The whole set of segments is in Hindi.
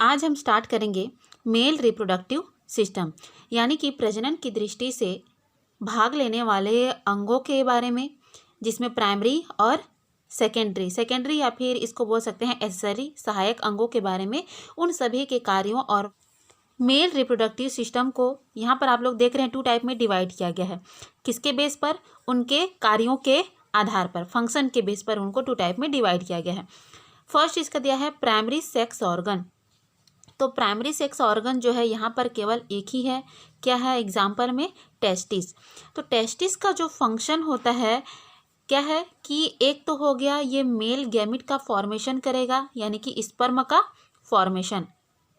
आज हम स्टार्ट करेंगे मेल रिप्रोडक्टिव सिस्टम, यानी कि प्रजनन की दृष्टि से भाग लेने वाले अंगों के बारे में, जिसमें प्राइमरी और सेकेंडरी या फिर इसको बोल सकते हैं एक्सेसरी सहायक अंगों के बारे में, उन सभी के कार्यों और मेल रिप्रोडक्टिव सिस्टम को यहाँ पर आप लोग देख रहे हैं 2 टाइप में डिवाइड किया गया है। किसके बेस पर? उनके कार्यों के आधार पर, फंक्शन के बेस पर उनको 2 टाइप में डिवाइड किया गया है। फर्स्ट इसका दिया है प्राइमरी सेक्स ऑर्गन। तो प्राइमरी सेक्स ऑर्गन जो है यहाँ पर केवल एक ही है। क्या है? एग्जाम्पल में टेस्टिस। तो टेस्टिस का जो फंक्शन होता है क्या है कि एक तो हो गया ये मेल गैमिट का फॉर्मेशन करेगा, यानी कि स्पर्म का फॉर्मेशन।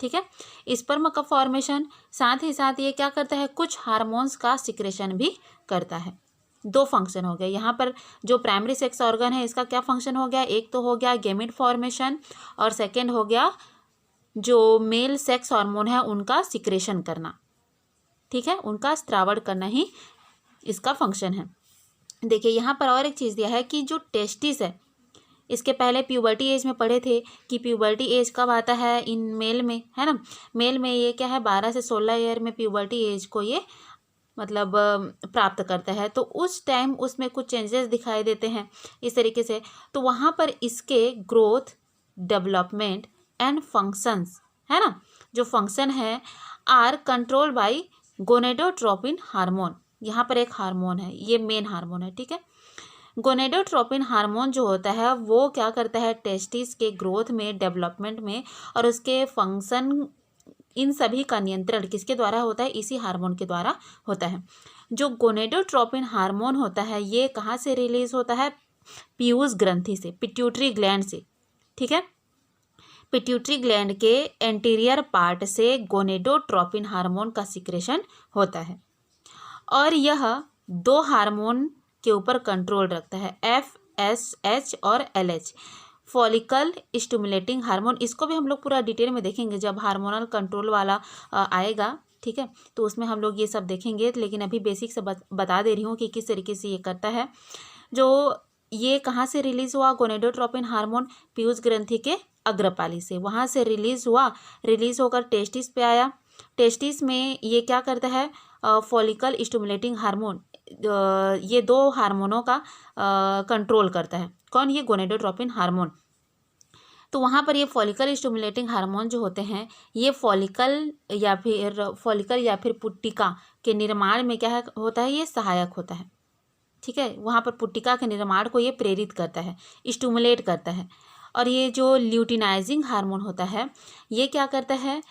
ठीक है, स्पर्म का फॉर्मेशन, साथ ही साथ ये क्या करता है, कुछ हार्मोन्स का सिक्रेशन भी करता है। 2 फंक्शन हो गए यहाँ पर। जो प्राइमरी सेक्स ऑर्गन है इसका क्या फंक्शन हो गया? एक तो हो गया गैमिट फॉर्मेशन और सेकेंड हो गया जो मेल सेक्स हार्मोन है उनका सिक्रेशन करना। ठीक है, उनका स्त्रावण करना ही इसका फंक्शन है। देखिए यहाँ पर और एक चीज़ दिया है कि जो टेस्टिस है, इसके पहले प्यूबर्टी एज में पढ़े थे कि प्यूबर्टी एज कब आता है इन मेल में, है ना। मेल में ये क्या है 12 से 16 ईयर में प्यूबर्टी एज को ये मतलब प्राप्त करता है। तो उस टाइम उसमें कुछ चेंजेस दिखाई देते हैं इस तरीके से। तो वहाँ पर इसके ग्रोथ, डेवलपमेंट एंड फंक्शंस, है ना, जो फंक्शन है are control by gonadotropin hormone. यहाँ पर एक हार्मोन है, ये मेन हार्मोन है। ठीक है, गोनेडोट्रोपिन हार्मोन जो होता है वो क्या करता है, टेस्टिस के ग्रोथ में, डेवलपमेंट में और उसके फंक्शन, इन सभी का नियंत्रण किसके द्वारा होता है? इसी हार्मोन के द्वारा होता है। जो गोनेडोट्रोपिन हार्मोन होता है ये कहाँ से रिलीज होता है? पीयूष ग्रंथि से, पिट्यूटरी ग्लैंड से। ठीक है, पिट्यूटरी ग्लैंड के एंटीरियर पार्ट से गोनेडोट्रोपिन हार्मोन का सिक्रेशन होता है और यह 2 हार्मोन के ऊपर कंट्रोल रखता है, FSH और LH, फॉलिकल स्टिमुलेटिंग हार्मोन। इसको भी हम लोग पूरा डिटेल में देखेंगे जब हार्मोनल कंट्रोल वाला आएगा। ठीक है, तो उसमें हम लोग ये सब देखेंगे, लेकिन अभी बेसिक से बता दे रही हूँ कि किस तरीके से ये करता है। जो ये कहाँ से रिलीज हुआ गोनेडोट्रोपिन हार्मोन? पीयूष ग्रंथि के अग्रपाली से, वहाँ से रिलीज हुआ, रिलीज होकर टेस्टिस पे आया। टेस्टिस में ये क्या करता है, फॉलिकल स्टिमुलेटिंग हार्मोन, ये 2 हार्मोनों का कंट्रोल करता है। कौन? ये गोनेडोट्रोपिन हार्मोन। तो वहाँ पर ये फॉलिकल स्टिमुलेटिंग हार्मोन जो होते हैं ये फॉलिकल या फिर पुट्टिका के निर्माण में क्या होता है, ये सहायक होता है। ठीक है, वहाँ पर पुट्टिका के निर्माण को ये प्रेरित करता है, स्टिमुलेट करता है। और ये जो ल्यूटिनाइजिंग हार्मोन होता है ये क्या करता है,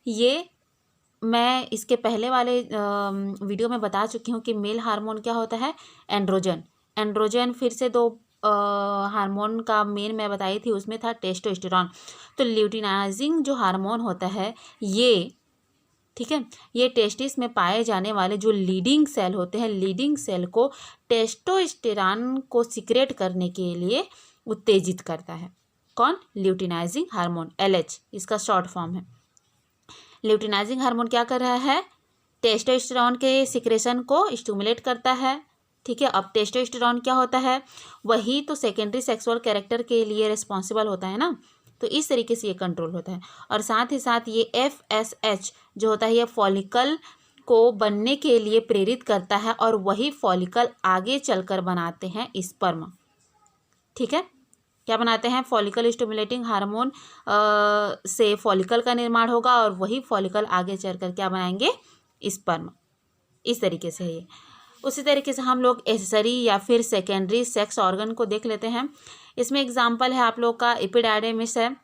ये मैं इसके पहले वाले वीडियो में बता चुकी हूँ कि मेल हार्मोन क्या होता है, एंड्रोजन। फिर से 2 हार्मोन का मेन मैं बताई थी, उसमें था टेस्टोस्टेरोन। तो ल्यूटिनाइजिंग जो हार्मोन होता है ये, ठीक है, ये टेस्टिस में पाए जाने वाले जो लीडिंग सेल होते हैं, लीडिंग सेल को टेस्टोस्टेरोन को सिक्रेट करने के लिए उत्तेजित करता है। कौन? ल्यूटिनाइजिंग हार्मोन, LH इसका शॉर्ट फॉर्म है। ल्यूटिनाइजिंग हार्मोन क्या कर रहा है? टेस्टोस्टेरोन के सिक्रेशन को स्टिमुलेट करता है। ठीक है, अब टेस्टोस्टेरोन क्या होता है? वही तो सेकेंडरी सेक्सुअल कैरेक्टर के लिए रिस्पॉन्सिबल होता है ना। तो इस तरीके से ये कंट्रोल होता है। और साथ ही साथ ये FSH जो होता है ये फॉलिकल को बनने के लिए प्रेरित करता है और वही फॉलिकल आगे चलकर बनाते हैं स्पर्म। ठीक है, क्या बनाते हैं? फॉलिकल स्टिमुलेटिंग हार्मोन से फॉलिकल का निर्माण होगा और वही फॉलिकल आगे चलकर क्या बनाएंगे? स्पर्म। इस तरीके से है ये। उसी तरीके से हम लोग एक्सेसरी या फिर सेकेंडरी सेक्स ऑर्गन को देख लेते हैं। इसमें एग्जाम्पल है आप लोग का एपिडायडिमिस है,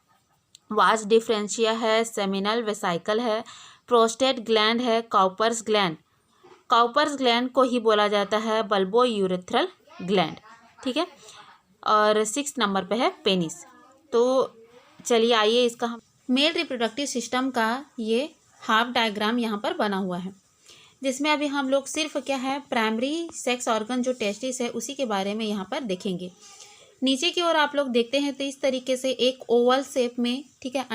वास डिफरेंशिया है, सेमिनल वेसाइकल है, प्रोस्टेट ग्लैंड है, काउपर्स ग्लैंड। काउपर्स ग्लैंड को ही बोला जाता है बल्बो यूरेथ्रल ग्लैंड। ठीक है, और 6 नंबर पे है पेनिस। तो चलिए आइए इसका हम मेल रिप्रोडक्टिव सिस्टम का ये हाफ डायग्राम यहाँ पर बना हुआ है, जिसमें अभी हम लोग सिर्फ क्या है प्राइमरी सेक्स ऑर्गन जो टेस्टिस है उसी के बारे में यहाँ पर देखेंगे। नीचे की ओर आप लोग देखते हैं तो इस तरीके से एक ओवल शेप में, ठीक है,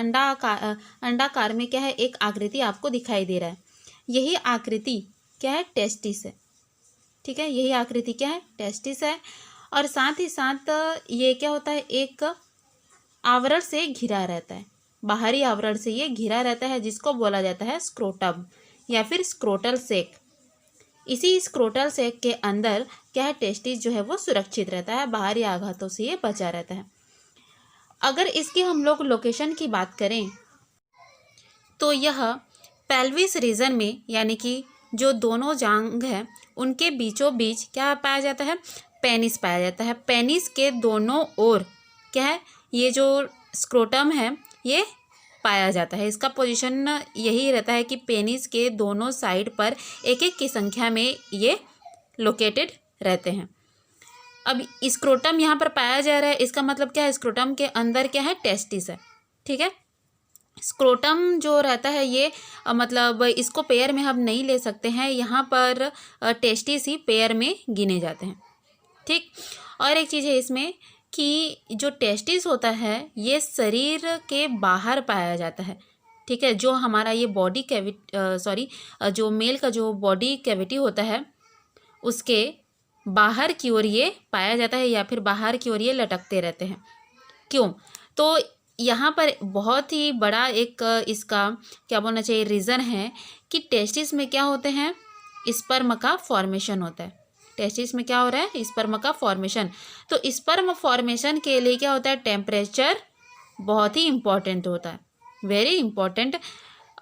अंडाकार में क्या है, एक आकृति आपको दिखाई दे रहा है। यही आकृति क्या है? टेस्टिस है। ठीक है, यही आकृति क्या है? टेस्टिस है। और साथ ही साथ ये क्या होता है, एक आवरण से घिरा रहता है। बाहरी आवरण से ये घिरा रहता है, जिसको बोला जाता है स्क्रोटम या फिर स्क्रोटल सेक। इसी स्क्रोटल सेक के अंदर क्या है, टेस्टिस जो है वो सुरक्षित रहता है, बाहरी आघातों से ये बचा रहता है। अगर इसकी हम लोग लोकेशन की बात करें तो यह पेल्विस रीजन में, यानी कि जो दोनों जांघ है उनके बीचों बीच क्या पाया जाता है, पेनिस पाया जाता है। पेनिस के दोनों ओर क्या है, ये जो स्क्रोटम है ये पाया जाता है। इसका पोजीशन यही रहता है कि पेनिस के दोनों साइड पर एक एक की संख्या में ये लोकेटेड रहते हैं। अब स्क्रोटम यहाँ पर पाया जा रहा है, इसका मतलब क्या है, स्क्रोटम के अंदर क्या है, टेस्टिस है। ठीक है, स्क्रोटम जो रहता है ये मतलब इसको पेयर में हम नहीं ले सकते हैं, यहाँ पर टेस्टिस ही पेयर में गिने जाते हैं। ठीक, और एक चीज़ है इसमें कि जो टेस्टिस होता है ये शरीर के बाहर पाया जाता है। ठीक है, जो हमारा ये बॉडी कैविटी जो मेल का जो बॉडी कैविटी होता है उसके बाहर की ओर ये पाया जाता है, या फिर बाहर की ओर ये लटकते रहते हैं। क्यों, तो यहाँ पर बहुत ही बड़ा एक इसका क्या बोलना चाहिए रीज़न है कि टेस्टिस में क्या होते हैं, स्पर्म का फॉर्मेशन होता है। टेस्टिस में क्या हो रहा है, स्पर्म का फॉर्मेशन। तो स्पर्म फॉर्मेशन के लिए क्या होता है, टेम्परेचर बहुत ही इम्पॉर्टेंट होता है, वेरी इम्पॉर्टेंट।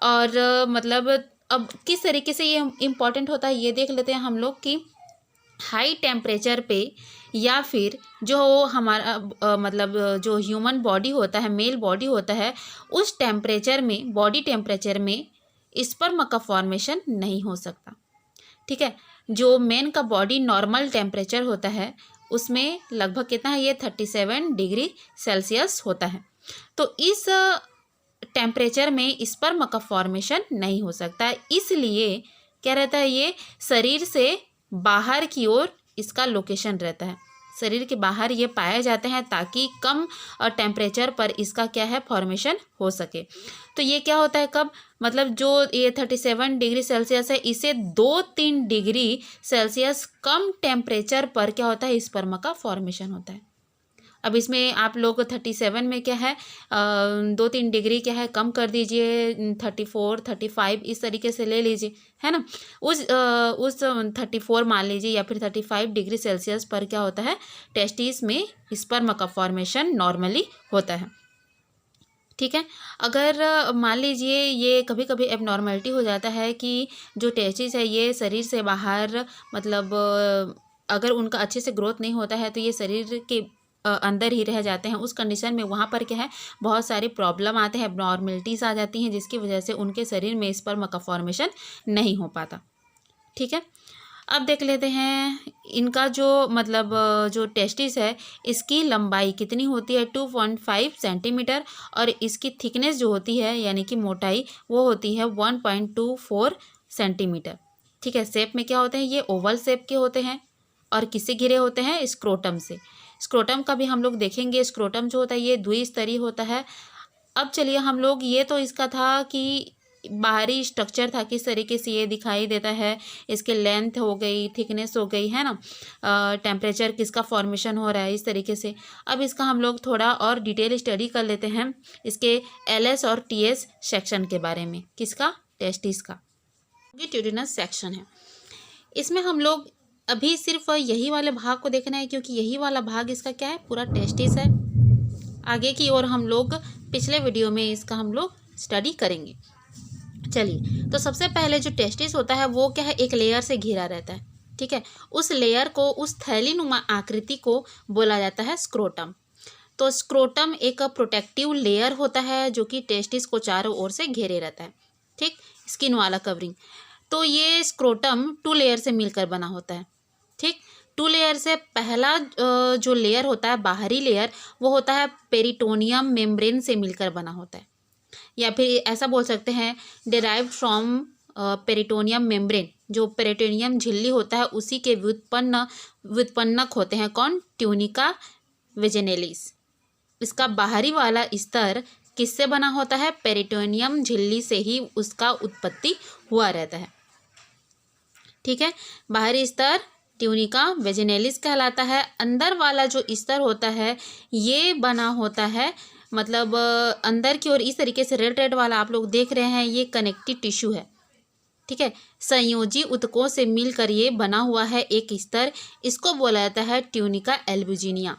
और मतलब अब किस तरीके से ये इम्पॉर्टेंट होता है ये देख लेते हैं हम लोग कि हाई टेम्परेचर पे या फिर जो हमारा मतलब जो ह्यूमन बॉडी होता है, मेल बॉडी होता है, उस टेम्परेचर में, बॉडी टेम्परेचर में स्पर्म का फॉर्मेशन नहीं हो सकता। ठीक है, जो मेन का बॉडी नॉर्मल टेम्परेचर होता है उसमें लगभग कितना है, ये 37 डिग्री सेल्सियस होता है। तो इस टेम्परेचर में स्पर्म का फॉर्मेशन नहीं हो सकता, इसलिए क्या रहता है, ये शरीर से बाहर की ओर इसका लोकेशन रहता है, शरीर के बाहर ये पाए जाते हैं ताकि कम टेम्परेचर पर इसका क्या है, फॉर्मेशन हो सके। तो ये क्या होता है कब, मतलब जो ये 37 डिग्री सेल्सियस है, इसे 2-3 डिग्री सेल्सियस कम टेम्परेचर पर क्या होता है, स्पर्म का फॉर्मेशन होता है। अब इसमें आप लोग 37 में क्या है 2-3 डिग्री क्या है कम कर दीजिए, 34, 35 इस तरीके से ले लीजिए, है ना। उस 34 मान लीजिए या फिर 35 डिग्री सेल्सियस पर क्या होता है, टेस्टिस में स्पर्म का फॉर्मेशन नॉर्मली होता है। ठीक है, अगर मान लीजिए ये कभी कभी एबनॉर्मलिटी हो जाता है कि जो टेस्टिस है ये शरीर से बाहर, मतलब अगर उनका अच्छे से ग्रोथ नहीं होता है तो ये शरीर के अंदर ही रह जाते हैं, उस कंडीशन में वहाँ पर क्या है, बहुत सारी प्रॉब्लम आते हैं, एबनॉर्मलिटीज़ आ जाती हैं, जिसकी वजह से उनके शरीर में स्पर्म का फॉर्मेशन नहीं हो पाता। ठीक है, अब देख लेते हैं इनका जो मतलब जो टेस्टिस है इसकी लंबाई कितनी होती है, 2.5 सेंटीमीटर, और इसकी थिकनेस जो होती है यानी कि मोटाई वो होती है 1.24 सेंटीमीटर। ठीक है, शेप में क्या होते हैं, ये ओवल शेप के होते हैं और किससे घिरे होते हैं, स्क्रोटम से। स्क्रोटम का भी हम लोग देखेंगे, स्क्रोटम जो होता है ये द्विस्तरीय होता है। अब चलिए हम लोग, ये तो इसका था कि बाहरी स्ट्रक्चर था, किस तरीके से ये दिखाई देता है, इसके लेंथ हो गई, थिकनेस हो गई, है ना, टेम्परेचर किसका फॉर्मेशन हो रहा है, इस तरीके से। अब इसका हम लोग थोड़ा और डिटेल स्टडी कर लेते हैं, इसके LS और TS सेक्शन के बारे में। किसका, टेस्टिस का। लॉन्गिट्यूडिनस सेक्शन है, इसमें हम लोग अभी सिर्फ यही वाले भाग को देखना है, क्योंकि यही वाला भाग इसका क्या है, पूरा टेस्टिस है। आगे की ओर हम लोग पिछले वीडियो में इसका हम लोग स्टडी करेंगे। चलिए, तो सबसे पहले जो टेस्टिस होता है वो क्या है, एक लेयर से घिरा रहता है। ठीक है, उस लेयर को, उस थैलीनुमा आकृति को बोला जाता है स्क्रोटम। तो स्क्रोटम एक प्रोटेक्टिव लेयर होता है जो कि टेस्टिस को चारों ओर से घेरे रहता है। ठीक, स्किन वाला कवरिंग। तो ये स्क्रोटम 2 लेयर से मिलकर बना होता है। ठीक, 2 लेयर से पहला जो लेयर होता है, बाहरी लेयर, वो होता है पेरिटोनियम मेम्ब्रेन से मिलकर बना होता है, या फिर ऐसा बोल सकते हैं डिराइव्ड फ्रॉम पेरिटोनियम मेम्ब्रेन। जो पेरिटोनियम झिल्ली होता है उसी के व्युत्पन्नक होते हैं कौन, ट्यूनिका वेजिनेलिस। इसका बाहरी वाला स्तर किससे बना होता है, पेरिटोनियम झिल्ली से ही उसका उत्पत्ति हुआ रहता है। ठीक है, बाहरी स्तर ट्यूनिका वेजिनेलिस कहलाता है। अंदर वाला जो स्तर होता है ये बना होता है मतलब अंदर की ओर इस तरीके से रेड रेड वाला आप लोग देख रहे हैं, ये कनेक्टिव टिश्यू है। ठीक है, संयोजी ऊतकों से मिलकर ये बना हुआ है एक स्तर, इसको बोला जाता है ट्यूनिका एल्बुजिनिया।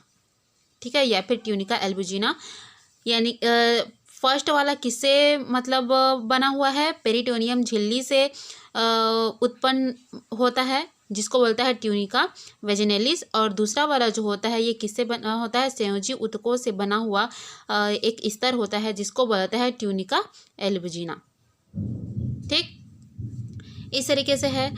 ठीक है, या फिर ट्यूनिका एल्बुजिना। यानी फर्स्ट वाला किससे मतलब बना हुआ है, पेरिटोनियम झिल्ली से उत्पन्न होता है, जिसको बोलता है ट्यूनिका वेजिनेलिस। और दूसरा वाला जो होता है ये किससे बना होता है, संयोजी ऊतकों से बना हुआ एक स्तर होता है, जिसको बोलता है ट्यूनिका एल्बुजिना। ठीक, इस तरीके से है।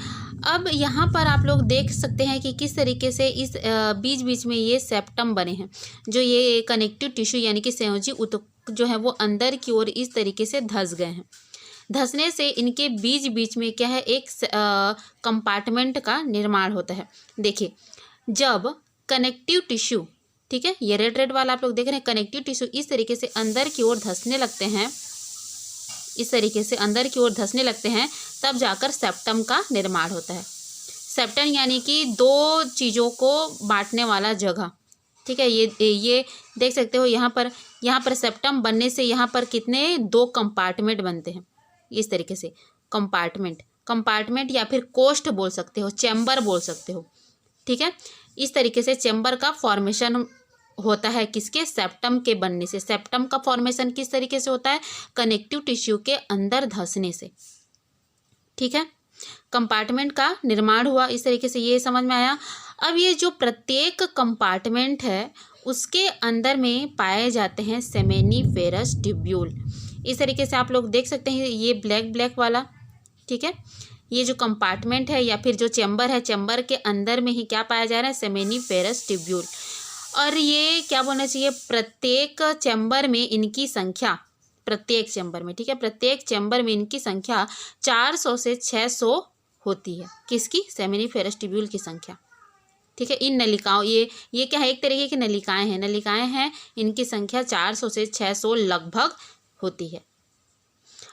अब यहाँ पर आप लोग देख सकते हैं कि किस तरीके से इस बीच बीच में ये सेप्टम बने हैं, जो ये कनेक्टिव टिश्यू यानी कि संयोजी ऊतक जो है वो अंदर की ओर इस तरीके से धंस गए हैं। धंसने से इनके बीच बीच में क्या है, एक कंपार्टमेंट का निर्माण होता है। देखिए, जब कनेक्टिव टिश्यू, ठीक है, ये रेड रेड वाला आप लोग देख रहे हैं, कनेक्टिव टिश्यू इस तरीके से अंदर की ओर धंसने लगते हैं, इस तरीके से अंदर की ओर धंसने लगते हैं, तब जाकर सेप्टम का निर्माण होता है। सेप्टम यानी कि दो चीज़ों को बांटने वाला जगह। ठीक है, ये देख सकते हो यहाँ पर सेप्टम बनने से यहाँ पर कितने, दो कंपार्टमेंट बनते हैं इस तरीके से। कंपार्टमेंट या फिर कोष्ठ बोल सकते हो, चैम्बर बोल सकते हो। ठीक है, इस तरीके से चैम्बर का फॉर्मेशन होता है किसके, सेप्टम के बनने से। सेप्टम का फॉर्मेशन किस तरीके से होता है, कनेक्टिव टिश्यू के अंदर धंसने से। ठीक है, कंपार्टमेंट का निर्माण हुआ इस तरीके से, ये समझ में आया। अब ये जो प्रत्येक कंपार्टमेंट है उसके अंदर में पाए जाते हैं सेमेनिफेरस ट्यूब्यूल। इस तरीके से आप लोग देख सकते हैं, ये ब्लैक ब्लैक वाला। ठीक है, ये जो कंपार्टमेंट है या फिर जो चैम्बर है, चैम्बर के अंदर में ही क्या पाया जा रहा है, सेमेनिफेरस ट्यूब्यूल। और ये क्या बोलना चाहिए, प्रत्येक चैम्बर में इनकी संख्या, प्रत्येक चैम्बर में, ठीक है, प्रत्येक चैम्बर में इनकी संख्या 400 से 600 होती है। किसकी, सेमिनिफेरस ट्यूब्यूल की संख्या। ठीक है, इन नलिकाओं, ये क्या है, एक तरीके की नलिकाएं हैं, इनकी संख्या 400 से 600 लगभग होती है।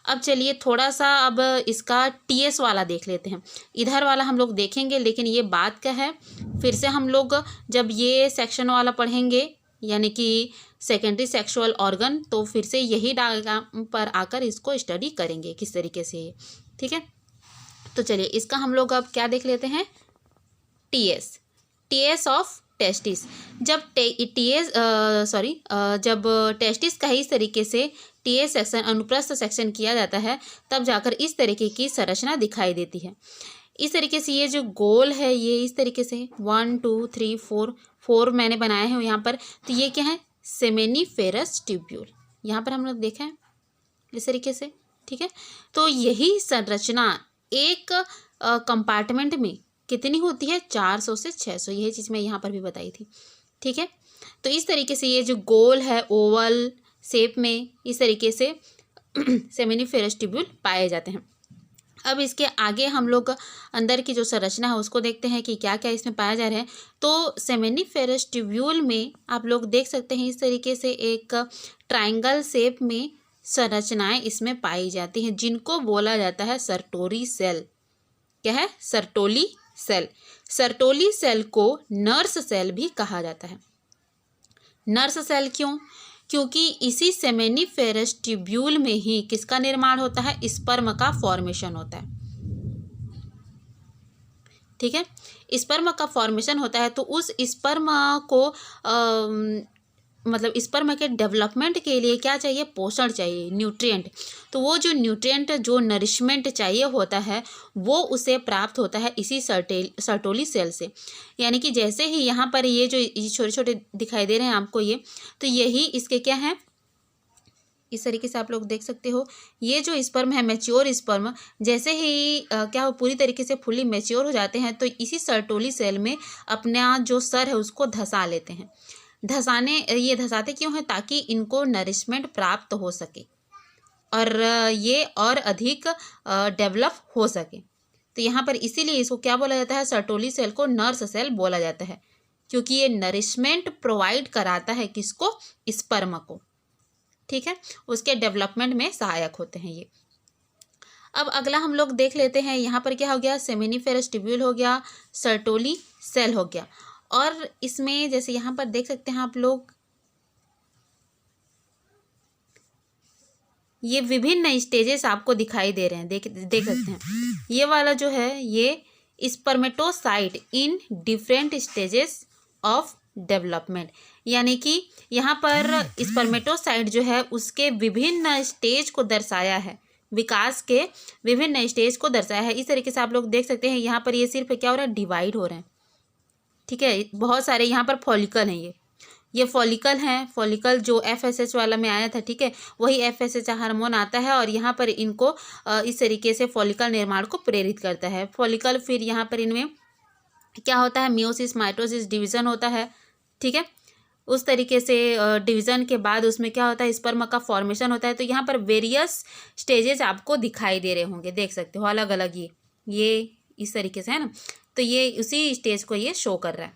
अब चलिए थोड़ा सा अब इसका टीएस वाला देख लेते हैं। इधर वाला हम लोग देखेंगे, लेकिन ये बात क्या है, फिर से हम लोग जब ये सेक्शन वाला पढ़ेंगे यानी कि सेकेंडरी सेक्सुअल ऑर्गन, तो फिर से यही डायग्राम पर आकर इसको स्टडी करेंगे किस तरीके से। ठीक है, तो चलिए इसका हम लोग अब क्या देख लेते हैं, टीएस ऑफ टेस्टिस। जब जब टेस्टिस का इस तरीके से टीएस सेक्शन, अनुप्रस्थ सेक्शन किया जाता है, तब जाकर इस तरीके की संरचना दिखाई देती है। इस तरीके से ये जो गोल है ये इस तरीके से 1 2 3 4 मैंने बनाए हैं यहाँ पर। तो ये क्या है, सेमेनिफेरस ट्यूब्यूल, यहाँ पर हम लोग देखें इस तरीके से। ठीक है, तो यही संरचना एक कंपार्टमेंट में कितनी होती है, 400 से 600। यही चीज़ मैं यहाँ पर भी बताई थी। ठीक है, तो इस तरीके से ये जो गोल है ओवल शेप में, इस तरीके से सेमिनिफेरस ट्यूब्यूल पाए जाते हैं। अब इसके आगे हम लोग अंदर की जो संरचना है उसको देखते हैं कि क्या क्या इसमें पाया जा रहा है। तो सेमिनिफेरस ट्यूब्यूल में आप लोग देख सकते हैं इस तरीके से एक ट्रायंगल शेप में संरचनाएं इसमें पाई जाती हैं, जिनको बोला जाता है सर्टोरी सेल। क्या है, सर्टोली सेल। सर्टोली सेल को नर्स सेल भी कहा जाता है। नर्स सेल क्यों, क्योंकि इसी सेमेनिफेरस ट्यूब्यूल में ही किसका निर्माण होता है, स्पर्म का फॉर्मेशन होता है। ठीक है, स्पर्म का फॉर्मेशन होता है, तो उस स्पर्म को मतलब स्पर्म के डेवलपमेंट के लिए क्या चाहिए, पोषण चाहिए, न्यूट्रिएंट। तो वो जो न्यूट्रिएंट, जो नरिशमेंट चाहिए होता है, वो उसे प्राप्त होता है इसी सर्टोली सेल से। यानी कि जैसे ही यहाँ पर ये जो छोटे छोटे दिखाई दे रहे हैं आपको ये, तो यही इसके क्या है, इस तरीके से आप लोग देख सकते हो। ये जो स्पर्म है, मैच्योर स्पर्म, जैसे ही क्या हो, पूरी तरीके से फुली मैच्योर हो जाते हैं, तो इसी सर्टोली सेल में अपना जो सर है उसको धंसा लेते हैं। ये धंसाते क्यों हैं, ताकि इनको नरिशमेंट प्राप्त हो सके और ये और अधिक डेवलप हो सके। तो यहाँ पर इसीलिए इसको क्या बोला जाता है, सर्टोली सेल को नर्स सेल बोला जाता है, क्योंकि ये नरिशमेंट प्रोवाइड कराता है किसको, स्पर्म को। ठीक है, उसके डेवलपमेंट में सहायक होते हैं ये। अब अगला हम लोग देख लेते हैं, यहाँ पर क्या हो गया, सेमिनिफेरस ट्यूब्यूल हो गया, सर्टोली सेल हो गया। और इसमें जैसे यहाँ पर देख सकते हैं आप लोग, ये विभिन्न स्टेजेस आपको दिखाई दे रहे हैं, देख सकते हैं। ये वाला जो है ये spermatocyte in different stages of development, यानी कि यहाँ पर स्पर्मेटोसाइट जो है उसके विभिन्न स्टेज को दर्शाया है, विकास के विभिन्न स्टेज को दर्शाया है। इस तरीके से आप लोग देख सकते हैं। यहाँ पर ये सिर्फ क्या हो रहा है, डिवाइड हो रहे हैं, ठीक है। बहुत सारे यहाँ पर फॉलिकल हैं, ये फॉलिकल हैं। फॉलिकल जो FSH वाला में आया था, ठीक है, वही FSH हार्मोन आता है और यहाँ पर इनको इस तरीके से फॉलिकल निर्माण को प्रेरित करता है। फॉलिकल फिर यहाँ पर इनमें क्या होता है, मियोसिस, माइटोसिस, डिवीज़न होता है, ठीक है। उस तरीके से डिवीज़न के बाद उसमें क्या होता है, स्पर्म का फॉर्मेशन होता है। तो यहाँ पर वेरियस स्टेजेस आपको दिखाई दे रहे होंगे, देख सकते हो अलग अलग। ये इस तरीके से है ना, तो ये उसी स्टेज को ये शो कर रहा है।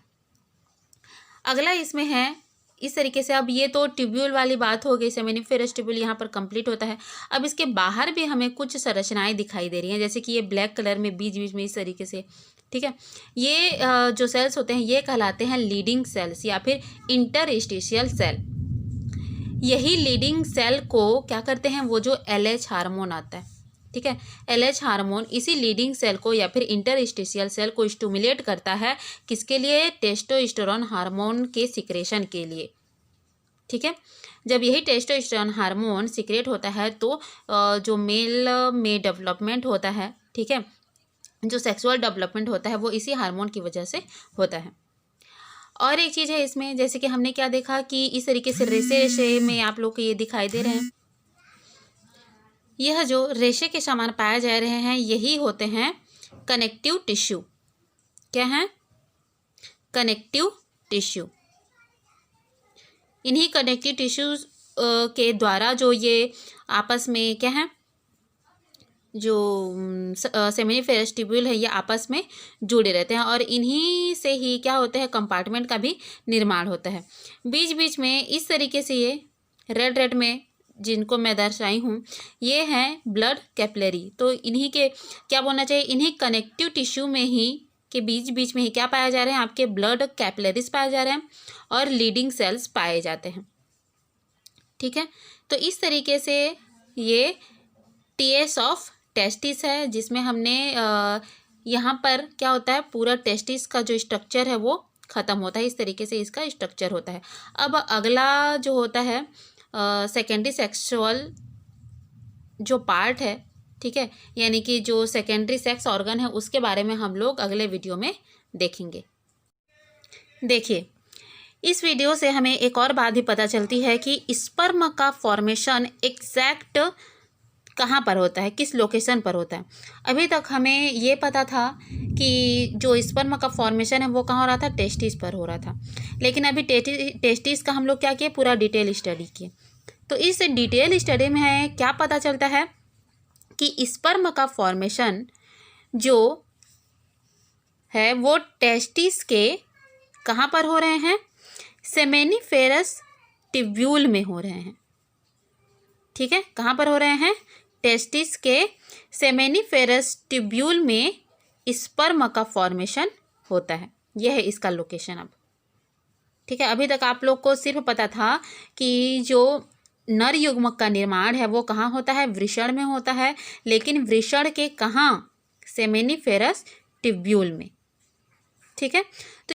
अगला इसमें है इस तरीके से। अब ये तो ट्यूब्यूल वाली बात हो गई, सेमिनिफेरस ट्यूब्यूल यहाँ पर कंप्लीट होता है। अब इसके बाहर भी हमें कुछ संरचनाएं दिखाई दे रही हैं, जैसे कि ये ब्लैक कलर में बीच बीच में इस तरीके से, ठीक है। ये जो सेल्स होते हैं ये कहलाते हैं लीडिंग सेल्स या फिर इंटरस्टिशियल सेल। यही लीडिंग सेल को क्या करते हैं, वो जो LH हार्मोन आता है, ठीक है, LH हार्मोन इसी लीडिंग सेल को या फिर इंटरस्टिशियल सेल को स्टिमुलेट करता है। किसके लिए, टेस्टोस्टेरोन हार्मोन के सिक्रेशन के लिए, ठीक है। जब यही टेस्टोस्टेरोन हार्मोन सिक्रेट होता है तो जो मेल में डेवलपमेंट होता है, ठीक है, जो सेक्सुअल डेवलपमेंट होता है वो इसी हार्मोन की वजह से होता है। और एक चीज़ है इसमें, जैसे कि हमने क्या देखा कि इस तरीके से रेशे रेशे में आप लोग को ये दिखाई दे रहे हैं। यह जो रेशे के समान पाए जा रहे हैं यही होते हैं कनेक्टिव टिश्यू। क्या है, कनेक्टिव टिश्यू। इन्हीं कनेक्टिव टिश्यूज के द्वारा जो ये आपस में क्या है, जो सेमिनिफेरस ट्यूब्यूल है ये आपस में जुड़े रहते हैं और इन्हीं से ही क्या होता है, कंपार्टमेंट का भी निर्माण होता है। बीच बीच में इस तरीके से ये रेड रेड में जिनको मैं दर्शाई हूँ ये हैं ब्लड कैपिलरी। तो इन्हीं के क्या बोलना चाहिए, इन्हीं कनेक्टिव टिश्यू में ही के बीच बीच में ही क्या पाए जा रहे हैं, आपके ब्लड कैपिलरीज पाए जा रहे हैं और लीडिंग सेल्स पाए जाते हैं, ठीक है। तो इस तरीके से ये TS ऑफ टेस्टिस है, जिसमें हमने यहाँ पर क्या होता है, पूरा टेस्टिस का जो स्ट्रक्चर है वो ख़त्म होता है। इस तरीके से इसका स्ट्रक्चर होता है। अब अगला जो होता है सेकेंडरी सेक्सुअल जो पार्ट है, ठीक है, यानी कि जो सेकेंडरी सेक्स ऑर्गन है उसके बारे में हम लोग अगले वीडियो में देखेंगे। देखिए, इस वीडियो से हमें एक और बात भी पता चलती है कि स्पर्म का फॉर्मेशन एग्जैक्ट कहाँ पर होता है, किस लोकेशन पर होता है। अभी तक हमें ये पता था कि जो स्पर्म का फॉर्मेशन है वो कहाँ हो रहा था, टेस्टिस पर हो रहा था। लेकिन अभी टेस्टिस का हम लोग क्या किए, पूरा डिटेल स्टडी किए। तो इस डिटेल स्टडी में है क्या पता चलता है कि स्पर्म का फॉर्मेशन जो है वो टेस्टिस के कहाँ पर हो रहे हैं, सेमिनिफेरस ट्यूब्यूल में हो रहे हैं, ठीक है। कहाँ पर हो रहे हैं, टेस्टिस के सेमिनिफेरस ट्यूब्यूल में स्पर्म का फॉर्मेशन होता है। यह है इसका लोकेशन अब, ठीक है। अभी तक आप लोग को सिर्फ पता था कि जो नर युग्मक का निर्माण है वो कहाँ होता है, वृषण में होता है। लेकिन वृषण के कहाँ, सेमिनिफेरस ट्यूब्यूल में, ठीक है।